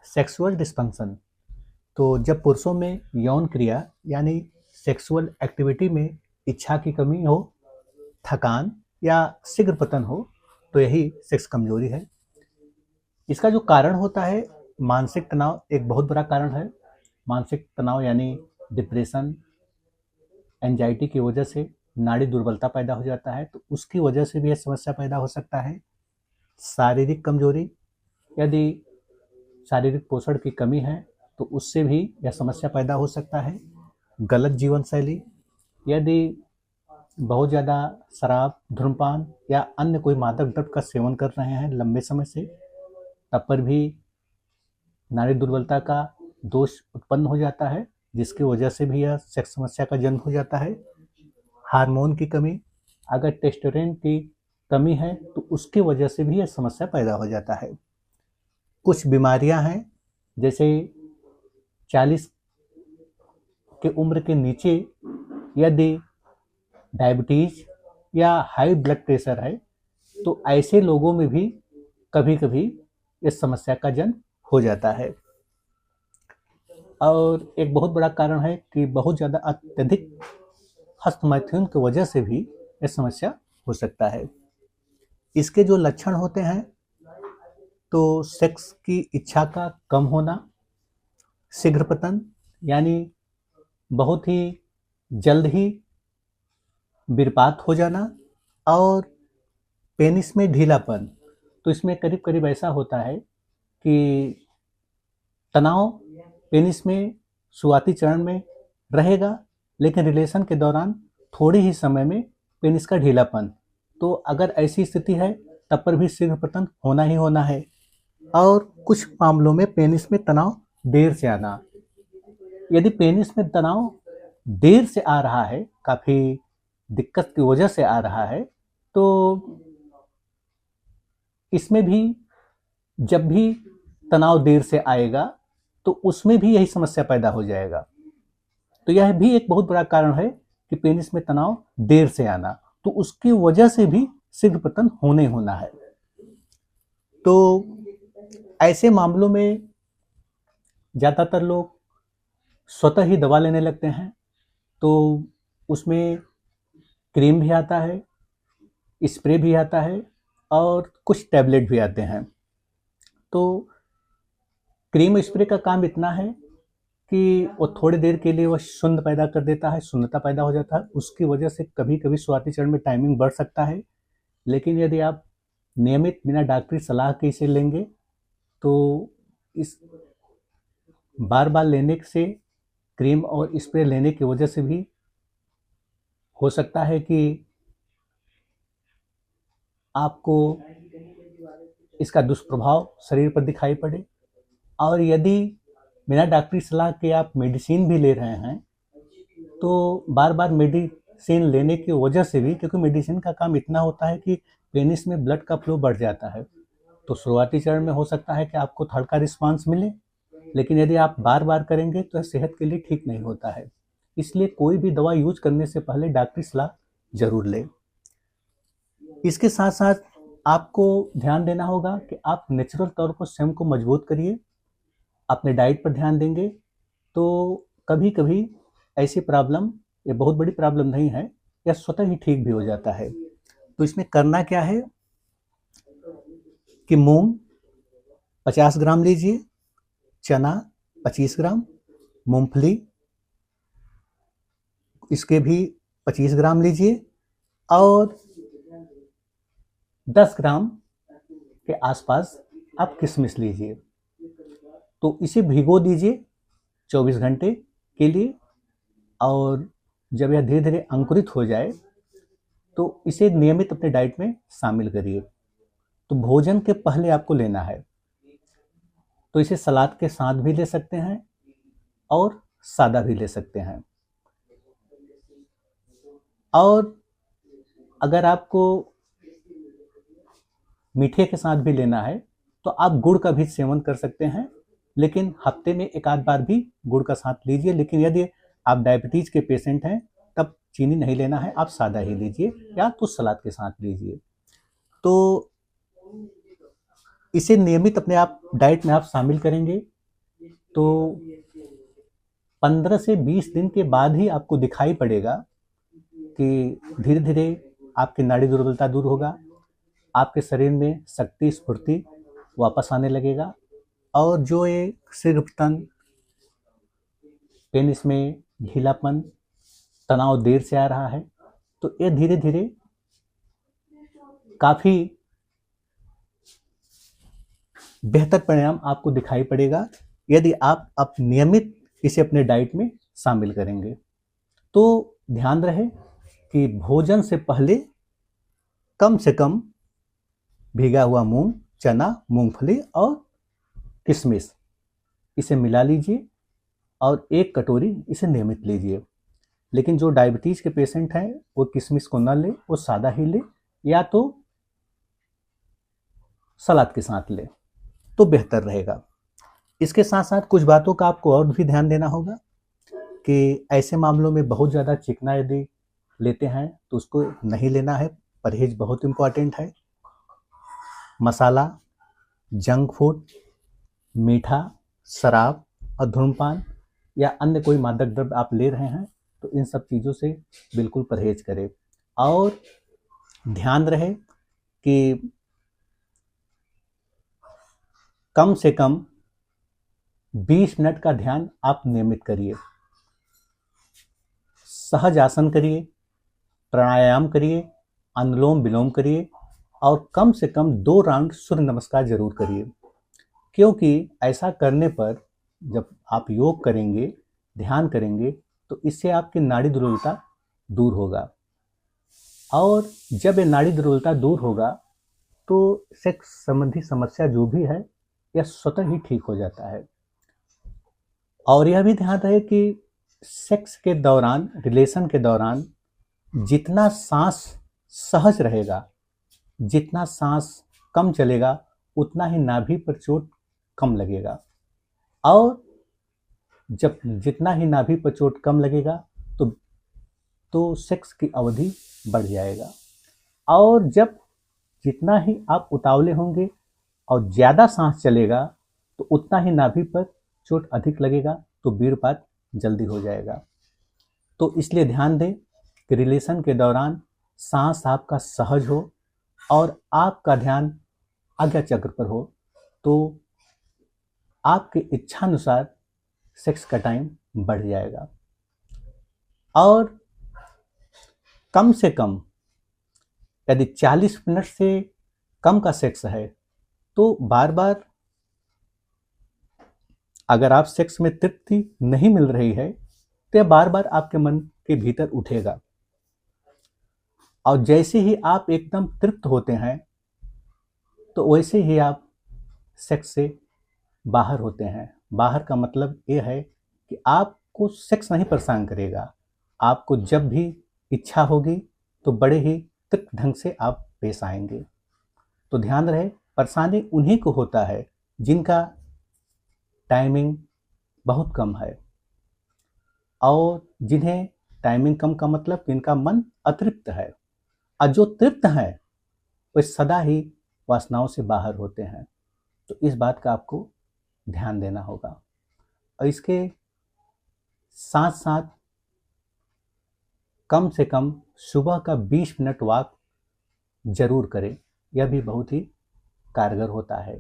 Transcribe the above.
Sexual dysfunction, तो जब पुरुषों में यौन क्रिया यानी सेक्सुअल एक्टिविटी में इच्छा की कमी हो, थकान या शीघ्र पतन हो, तो यही सेक्स कमजोरी है। इसका जो कारण होता है, मानसिक तनाव एक बहुत बड़ा कारण है। मानसिक तनाव यानी डिप्रेशन, एंजाइटी की वजह से नाड़ी दुर्बलता पैदा हो जाता है, तो उसकी वजह से भी यह समस्या पैदा हो सकता है। शारीरिक कमजोरी, यदि शारीरिक पोषण की कमी है तो उससे भी यह समस्या पैदा हो सकता है। गलत जीवन शैली, यदि बहुत ज़्यादा शराब, धूम्रपान या अन्य कोई मादक द्रव्य का सेवन कर रहे हैं लंबे समय से, तब पर भी नाड़ी दुर्बलता का दोष उत्पन्न हो जाता है, जिसकी वजह से भी यह सेक्स समस्या का जन्म हो जाता है। हार्मोन की कमी, अगर टेस्टोस्टेरोन की कमी है तो उसकी वजह से भी यह समस्या पैदा हो जाता है। कुछ बीमारियां हैं, जैसे 40 के उम्र के नीचे यदि डायबिटीज या हाई ब्लड प्रेशर है, तो ऐसे लोगों में भी कभी कभी इस समस्या का जन्म हो जाता है। और एक बहुत बड़ा कारण है कि बहुत ज़्यादा अत्यधिक हस्तमैथुन की वजह से भी यह समस्या हो सकता है। इसके जो लक्षण होते हैं, तो सेक्स की इच्छा का कम होना, शीघ्र पतन यानी बहुत ही जल्द ही विरपात हो जाना, और पेनिस में ढीलापन। तो इसमें करीब करीब ऐसा होता है कि तनाव पेनिस में शुरुआती चरण में रहेगा, लेकिन रिलेशन के दौरान थोड़े ही समय में पेनिस का ढीलापन। तो अगर ऐसी स्थिति है तब पर भी शीघ्र पतन होना ही होना है। और कुछ मामलों में पेनिस में तनाव देर से आना। यदि पेनिस में तनाव देर से आ रहा है, काफ़ी दिक्कत की वजह से आ रहा है, तो इसमें भी जब भी तनाव देर से आएगा तो उसमें भी यही समस्या पैदा हो जाएगा। तो यह भी एक बहुत बड़ा कारण है कि पेनिस में तनाव देर से आना, तो उसकी वजह से भी शीघ्र पतन होने होना है। तो ऐसे मामलों में ज़्यादातर लोग स्वतः ही दवा लेने लगते हैं। तो उसमें क्रीम भी आता है, स्प्रे भी आता है और कुछ टैबलेट भी आते हैं। तो क्रीम स्प्रे का काम इतना है कि वो थोड़ी देर के लिए वह शून्य पैदा कर देता है, शून्यता पैदा हो जाता है। उसकी वजह से कभी कभी शुरुआती चरण में टाइमिंग बढ़ सकता है, लेकिन यदि आप नियमित बिना डॉक्टरी सलाह के इसे लेंगे तो इस बार बार लेने से, क्रीम और स्प्रे लेने की वजह से भी हो सकता है कि आपको इसका दुष्प्रभाव शरीर पर दिखाई पड़े। और यदि बिना डॉक्टरी सलाह के आप मेडिसिन भी ले रहे हैं, तो बार बार मेडिसिन लेने की वजह से भी, क्योंकि मेडिसिन का काम इतना होता है कि पेनिस में ब्लड का फ्लो बढ़ जाता है, तो शुरुआती चरण में हो सकता है कि आपको थोड़ा का रिस्पांस मिले, लेकिन यदि आप बार बार करेंगे तो सेहत के लिए ठीक नहीं होता है। इसलिए कोई भी दवा यूज करने से पहले डॉक्टरी सलाह जरूर लें। इसके साथ साथ आपको ध्यान देना होगा कि आप नेचुरल तौर पर स्वयं को मजबूत करिए, अपने डाइट पर ध्यान देंगे तो कभी कभी ऐसी प्रॉब्लम, ये बहुत बड़ी प्रॉब्लम नहीं है, या स्वतः ही ठीक भी हो जाता है। तो इसमें करना क्या है कि मूंग 50 ग्राम लीजिए, चना 25 ग्राम, मूंगफली इसके भी 25 ग्राम लीजिए, और 10 ग्राम के आसपास आप किशमिश लीजिए। तो इसे भिगो दीजिए 24 घंटे के लिए, और जब यह धीरे धीरे अंकुरित हो जाए तो इसे नियमित अपने डाइट में शामिल करिए। तो भोजन के पहले आपको लेना है। तो इसे सलाद के साथ भी ले सकते हैं और सादा भी ले सकते हैं। और अगर आपको मीठे के साथ भी लेना है तो आप गुड़ का भी सेवन कर सकते हैं, लेकिन हफ्ते में एक आध बार भी गुड़ का साथ लीजिए। लेकिन यदि आप डायबिटीज के पेशेंट हैं तब चीनी नहीं लेना है, आप सादा ही लीजिए या तो सलाद के साथ लीजिए। तो इसे नियमित अपने आप डाइट में आप शामिल करेंगे तो 15 से 20 दिन के बाद ही आपको दिखाई पड़ेगा कि धीरे धीरे आपकी नाड़ी दुर्बलता दूर होगा, आपके शरीर में शक्ति स्फूर्ति वापस आने लगेगा, और जो ये सिरपतन, पेनिस में ढीलापन, तनाव देर से आ रहा है, तो ये धीरे धीरे काफ़ी बेहतर परिणाम आपको दिखाई पड़ेगा यदि आप नियमित इसे अपने डाइट में शामिल करेंगे। तो ध्यान रहे कि भोजन से पहले कम से कम भीगा हुआ मूंग, चना, मूंगफली और किशमिश इसे मिला लीजिए और 1 कटोरी इसे नियमित लीजिए। लेकिन जो डायबिटीज़ के पेशेंट हैं वो किशमिश को न ले, वो सादा ही ले या तो सलाद के साथ ले तो बेहतर रहेगा। इसके साथ साथ कुछ बातों का आपको और भी ध्यान देना होगा कि ऐसे मामलों में बहुत ज़्यादा चिकना यदि लेते हैं तो उसको नहीं लेना है, परहेज बहुत इम्पॉर्टेंट है। मसाला, जंक फूड, मीठा, शराब और धूम्रपान या अन्य कोई मादक द्रव्य आप ले रहे हैं तो इन सब चीज़ों से बिल्कुल परहेज करें। और ध्यान रहे कि कम से कम 20 मिनट का ध्यान आप नियमित करिए। सहज आसन करिए, प्राणायाम करिए, अनुलोम विलोम करिए और कम से कम 2 राउंड सूर्य नमस्कार जरूर करिए, क्योंकि ऐसा करने पर जब आप योग करेंगे, ध्यान करेंगे तो इससे आपकी नाड़ी दुर्बलता दूर होगा, और जब ये नाड़ी दुर्बलता दूर होगा तो सेक्स संबंधी समस्या जो भी है यह स्वतः ही ठीक हो जाता है। और यह भी ध्यान रहे कि सेक्स के दौरान, रिलेशन के दौरान जितना सांस सहज रहेगा, जितना सांस कम चलेगा, उतना ही नाभि पर चोट कम लगेगा, और जब जितना ही नाभि पर चोट कम लगेगा तो सेक्स की अवधि बढ़ जाएगा। और जब जितना ही आप उतावले होंगे और ज़्यादा सांस चलेगा तो उतना ही नाभि पर चोट अधिक लगेगा, तो वीर्यपात जल्दी हो जाएगा। तो इसलिए ध्यान दें कि रिलेशन के दौरान सांस आपका सहज हो और आपका ध्यान आज्ञा चक्र पर हो, तो आपके इच्छानुसार सेक्स का टाइम बढ़ जाएगा। और कम से कम यदि 40 मिनट से कम का सेक्स है तो बार बार, अगर आप सेक्स में तृप्ति नहीं मिल रही है तो यह बार बार आपके मन के भीतर उठेगा, और जैसे ही आप एकदम तृप्त होते हैं तो वैसे ही आप सेक्स से बाहर होते हैं। बाहर का मतलब ये है कि आपको सेक्स नहीं परेशान करेगा, आपको जब भी इच्छा होगी तो बड़े ही तृप्त ढंग से आप पेश आएंगे। तो ध्यान रहे, परेशानी उन्हीं को होता है जिनका टाइमिंग बहुत कम है, और जिन्हें टाइमिंग कम का मतलब जिनका मन अतृप्त है, और जो तृप्त हैं वे सदा ही वासनाओं से बाहर होते हैं। तो इस बात का आपको ध्यान देना होगा। और इसके साथ साथ कम से कम सुबह का 20 मिनट वॉक जरूर करें, यह भी बहुत ही कारगर होता है।